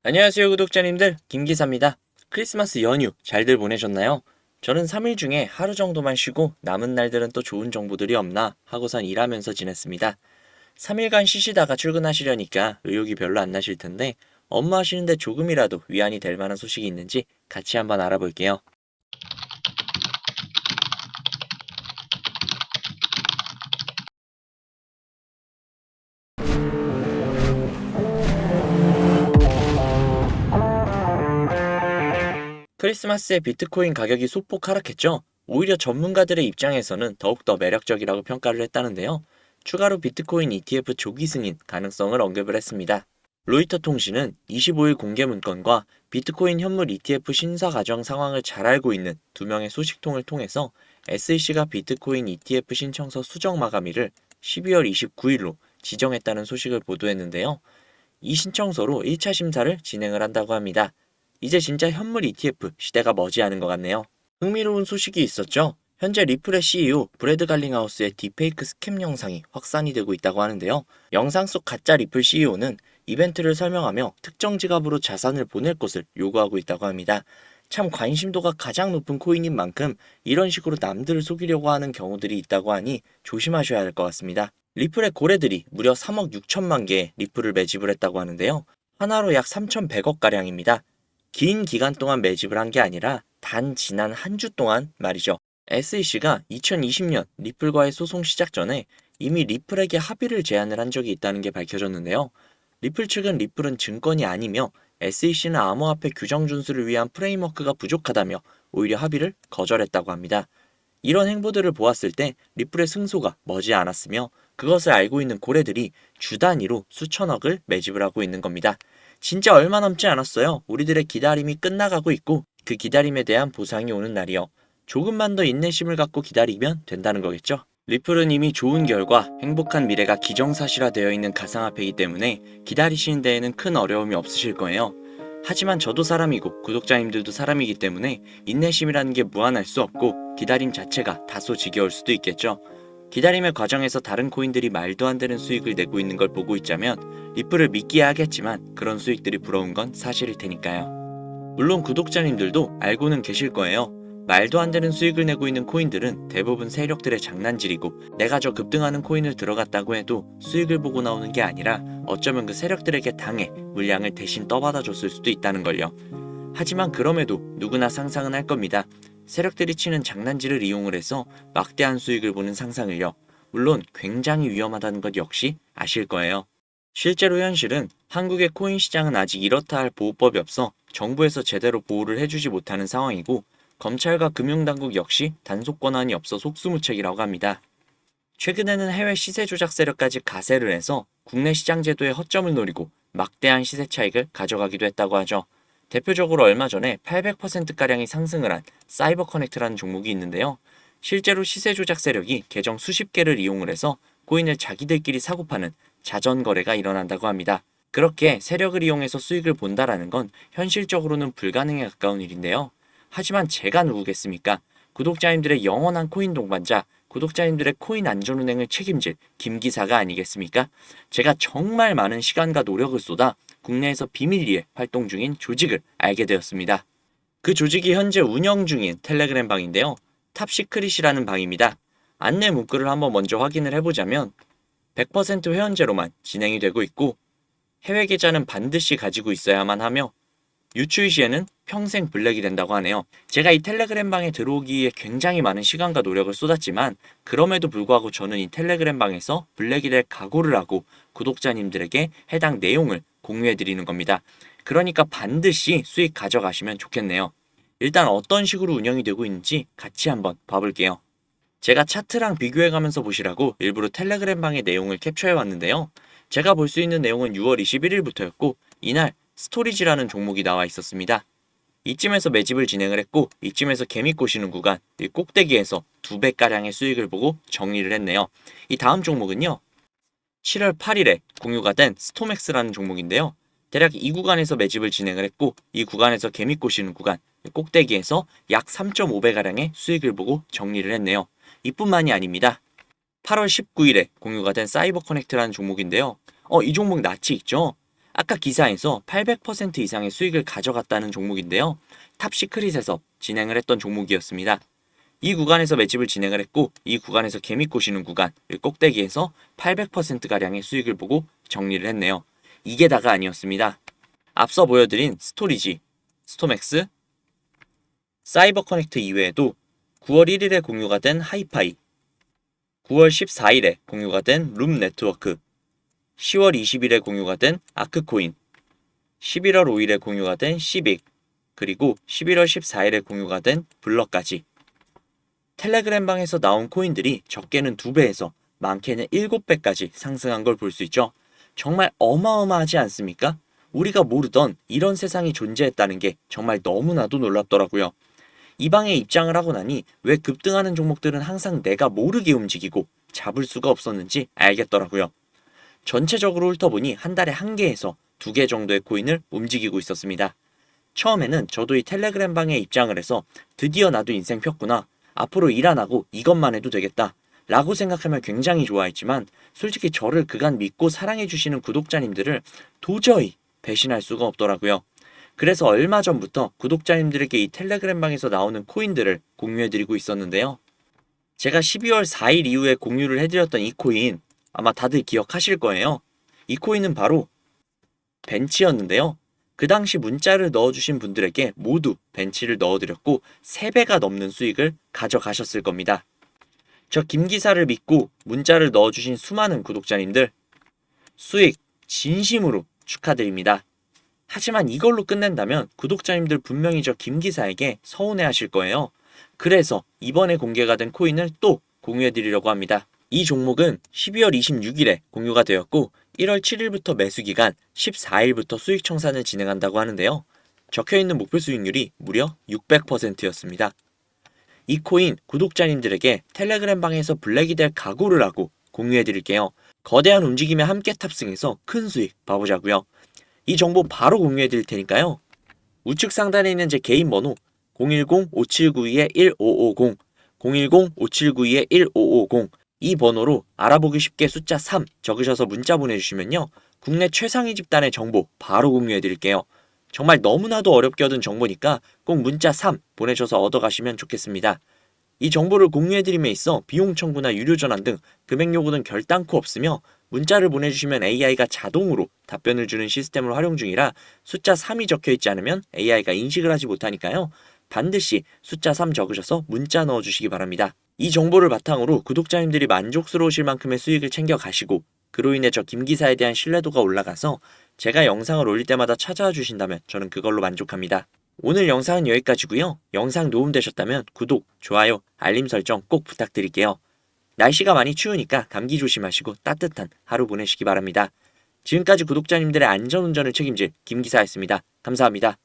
안녕하세요 구독자님들, 김기사입니다. 크리스마스 연휴 잘들 보내셨나요? 저는 3일 중에 하루 정도만 쉬고 남은 날들은 또 좋은 정보들이 없나 하고선 일하면서 지냈습니다. 3일간 쉬시다가 출근하시려니까 의욕이 별로 안 나실 텐데 업무하시는데 조금이라도 위안이 될 만한 소식이 있는지 같이 한번 알아볼게요. 크리스마스에 비트코인 가격이 소폭 하락했죠. 오히려 전문가들의 입장에서는 더욱더 매력적이라고 평가를 했다는데요. 추가로 비트코인 ETF 조기 승인 가능성을 언급을 했습니다. 로이터 통신은 25일 공개 문건과 비트코인 현물 ETF 심사 과정 상황을 잘 알고 있는 두 명의 소식통을 통해서 SEC가 비트코인 ETF 신청서 수정 마감일을 12월 29일로 지정했다는 소식을 보도했는데요. 이 신청서로 1차 심사를 진행을 한다고 합니다. 이제 진짜 현물 ETF 시대가 머지않은 것 같네요. 흥미로운 소식이 있었죠. 현재 리플의 CEO 브래드 갈링하우스의 딥페이크 스캠 영상이 확산이 되고 있다고 하는데요. 영상 속 가짜 리플 CEO는 이벤트를 설명하며 특정 지갑으로 자산을 보낼 것을 요구하고 있다고 합니다. 참 관심도가 가장 높은 코인인 만큼 이런 식으로 남들을 속이려고 하는 경우들이 있다고 하니 조심하셔야 할 것 같습니다. 리플의 고래들이 무려 3억 6천만 개의 리플을 매집을 했다고 하는데요. 하나로 약 3,100억가량입니다. 긴 기간 동안 매집을 한 게 아니라 단 지난 한 주 동안 말이죠. SEC가 2020년 리플과의 소송 시작 전에 이미 리플에게 합의를 제안을 한 적이 있다는 게 밝혀졌는데요. 리플 측은 리플은 증권이 아니며 SEC는 암호화폐 규정 준수를 위한 프레임워크가 부족하다며 오히려 합의를 거절했다고 합니다. 이런 행보들을 보았을 때 리플의 승소가 머지 않았으며 그것을 알고 있는 고래들이 주 단위로 수천억을 매집을 하고 있는 겁니다. 진짜 얼마 남지 않았어요. 우리들의 기다림이 끝나가고 있고 그 기다림에 대한 보상이 오는 날이요. 조금만 더 인내심을 갖고 기다리면 된다는 거겠죠. 리플은 이미 좋은 결과, 행복한 미래가 기정사실화되어 있는 가상화폐이기 때문에 기다리시는 데에는 큰 어려움이 없으실 거예요. 하지만 저도 사람이고 구독자님들도 사람이기 때문에 인내심이라는 게 무한할 수 없고 기다림 자체가 다소 지겨울 수도 있겠죠. 기다림의 과정에서 다른 코인들이 말도 안 되는 수익을 내고 있는 걸 보고 있자면 리플을 믿기야 하겠지만 그런 수익들이 부러운 건 사실일 테니까요. 물론 구독자님들도 알고는 계실 거예요. 말도 안 되는 수익을 내고 있는 코인들은 대부분 세력들의 장난질이고 내가 저 급등하는 코인을 들어갔다고 해도 수익을 보고 나오는 게 아니라 어쩌면 그 세력들에게 당해 물량을 대신 떠받아 줬을 수도 있다는 걸요. 하지만 그럼에도 누구나 상상은 할 겁니다. 세력들이 치는 장난질을 이용을 해서 막대한 수익을 보는 상상을요. 물론 굉장히 위험하다는 것 역시 아실 거예요. 실제로 현실은 한국의 코인 시장은 아직 이렇다 할 보호법이 없어 정부에서 제대로 보호를 해주지 못하는 상황이고 검찰과 금융당국 역시 단속 권한이 없어 속수무책이라고 합니다. 최근에는 해외 시세 조작 세력까지 가세를 해서 국내 시장 제도의 허점을 노리고 막대한 시세 차익을 가져가기도 했다고 하죠. 대표적으로 얼마 전에 800%가량이 상승을 한 사이버 커넥트라는 종목이 있는데요. 실제로 시세 조작 세력이 계정 수십 개를 이용을 해서 코인을 자기들끼리 사고 파는 자전 거래가 일어난다고 합니다. 그렇게 세력을 이용해서 수익을 본다라는 건 현실적으로는 불가능에 가까운 일인데요. 하지만 제가 누구겠습니까? 구독자님들의 영원한 코인 동반자, 구독자님들의 코인 안전운행을 책임질 김 기사가 아니겠습니까? 제가 정말 많은 시간과 노력을 쏟아 국내에서 비밀리에 활동 중인 조직을 알게 되었습니다. 그 조직이 현재 운영 중인 텔레그램 방인데요. 탑시크릿이라는 방입니다. 안내 문구를 한번 먼저 확인을 해보자면 100% 회원제로만 진행이 되고 있고 해외 계좌는 반드시 가지고 있어야만 하며 유추 시에는 평생 블랙이 된다고 하네요. 제가 이 텔레그램 방에 들어오기에 굉장히 많은 시간과 노력을 쏟았지만 그럼에도 불구하고 저는 이 텔레그램 방에서 블랙이 될 각오를 하고 구독자님들에게 해당 내용을 공유해 드리는 겁니다. 그러니까 반드시 수익 가져가시면 좋겠네요. 일단 어떤 식으로 운영이 되고 있는지 같이 한번 봐볼게요. 제가 차트랑 비교해 가면서 보시라고 일부러 텔레그램 방의 내용을 캡처해 왔는데요. 제가 볼 수 있는 내용은 6월 21일부터였고 이날 스토리지라는 종목이 나와 있었습니다. 이쯤에서 매집을 진행을 했고 이쯤에서 개미 꼬시는 구간, 이 꼭대기에서 2배가량의 수익을 보고 정리를 했네요. 이 다음 종목은요. 7월 8일에 공유가 된 스톰엑스라는 종목인데요. 대략 이 구간에서 매집을 진행을 했고 이 구간에서 개미 꼬시는 구간, 꼭대기에서 약 3.5배가량의 수익을 보고 정리를 했네요. 이뿐만이 아닙니다. 8월 19일에 공유가 된 사이버 커넥트라는 종목인데요. 이 종목 낯이 있죠? 아까 기사에서 800% 이상의 수익을 가져갔다는 종목인데요. 탑시크릿에서 진행을 했던 종목이었습니다. 이 구간에서 매집을 진행을 했고 이 구간에서 개미 꼬시는 구간, 꼭대기에서 800%가량의 수익을 보고 정리를 했네요. 이게 다가 아니었습니다. 앞서 보여드린 스토리지, 스토맥스, 사이버 커넥트 이외에도 9월 1일에 공유가 된 하이파이, 9월 14일에 공유가 된 룸 네트워크, 10월 20일에 공유가 된 아크코인, 11월 5일에 공유가 된 시빅, 그리고 11월 14일에 공유가 된 블럭까지. 텔레그램 방에서 나온 코인들이 적게는 2배에서 많게는 7배까지 상승한 걸 볼 수 있죠. 정말 어마어마하지 않습니까? 우리가 모르던 이런 세상이 존재했다는 게 정말 너무나도 놀랍더라고요. 이 방에 입장을 하고 나니 왜 급등하는 종목들은 항상 내가 모르게 움직이고 잡을 수가 없었는지 알겠더라고요. 전체적으로 훑어보니 한 달에 1개에서 2개 정도의 코인을 움직이고 있었습니다. 처음에는 저도 이 텔레그램 방에 입장을 해서 드디어 나도 인생 폈구나. 앞으로 일 안 하고 이것만 해도 되겠다. 라고 생각하면 굉장히 좋아했지만 솔직히 저를 그간 믿고 사랑해주시는 구독자님들을 도저히 배신할 수가 없더라고요. 그래서 얼마 전부터 구독자님들에게 이 텔레그램 방에서 나오는 코인들을 공유해드리고 있었는데요. 제가 12월 4일 이후에 공유를 해드렸던 이 코인 아마 다들 기억하실 거예요. 이 코인은 바로 벤치였는데요. 그 당시 문자를 넣어주신 분들에게 모두 벤치를 넣어드렸고 3배가 넘는 수익을 가져가셨을 겁니다. 저 김기사를 믿고 문자를 넣어주신 수많은 구독자님들 수익 진심으로 축하드립니다. 하지만 이걸로 끝낸다면 구독자님들 분명히 저 김기사에게 서운해하실 거예요. 그래서 이번에 공개가 된 코인을 또 공유해드리려고 합니다. 이 종목은 12월 26일에 공유가 되었고 1월 7일부터 매수기간 14일부터 수익 청산을 진행한다고 하는데요. 적혀있는 목표 수익률이 무려 600%였습니다. 이 코인 구독자님들에게 텔레그램 방에서 블랙이 될 각오를 하고 공유해드릴게요. 거대한 움직임에 함께 탑승해서 큰 수익 봐보자고요. 이 정보 바로 공유해드릴 테니까요. 우측 상단에 있는 제 개인 번호 010-5792-1550, 010-5792-1550 이 번호로 알아보기 쉽게 숫자 3 적으셔서 문자 보내주시면요. 국내 최상위 집단의 정보 바로 공유해드릴게요. 정말 너무나도 어렵게 얻은 정보니까 꼭 문자 3 보내셔서 얻어가시면 좋겠습니다. 이 정보를 공유해드림에 있어 비용 청구나 유료 전환 등 금액 요구는 결단코 없으며 문자를 보내주시면 AI가 자동으로 답변을 주는 시스템을 활용 중이라 숫자 3이 적혀있지 않으면 AI가 인식을 하지 못하니까요. 반드시 숫자 3 적으셔서 문자 넣어주시기 바랍니다. 이 정보를 바탕으로 구독자님들이 만족스러우실 만큼의 수익을 챙겨가시고 그로 인해 저 김기사에 대한 신뢰도가 올라가서 제가 영상을 올릴 때마다 찾아와 주신다면 저는 그걸로 만족합니다. 오늘 영상은 여기까지고요. 영상 도움되셨다면 구독, 좋아요, 알림 설정 꼭 부탁드릴게요. 날씨가 많이 추우니까 감기 조심하시고 따뜻한 하루 보내시기 바랍니다. 지금까지 구독자님들의 안전운전을 책임질 김기사였습니다. 감사합니다.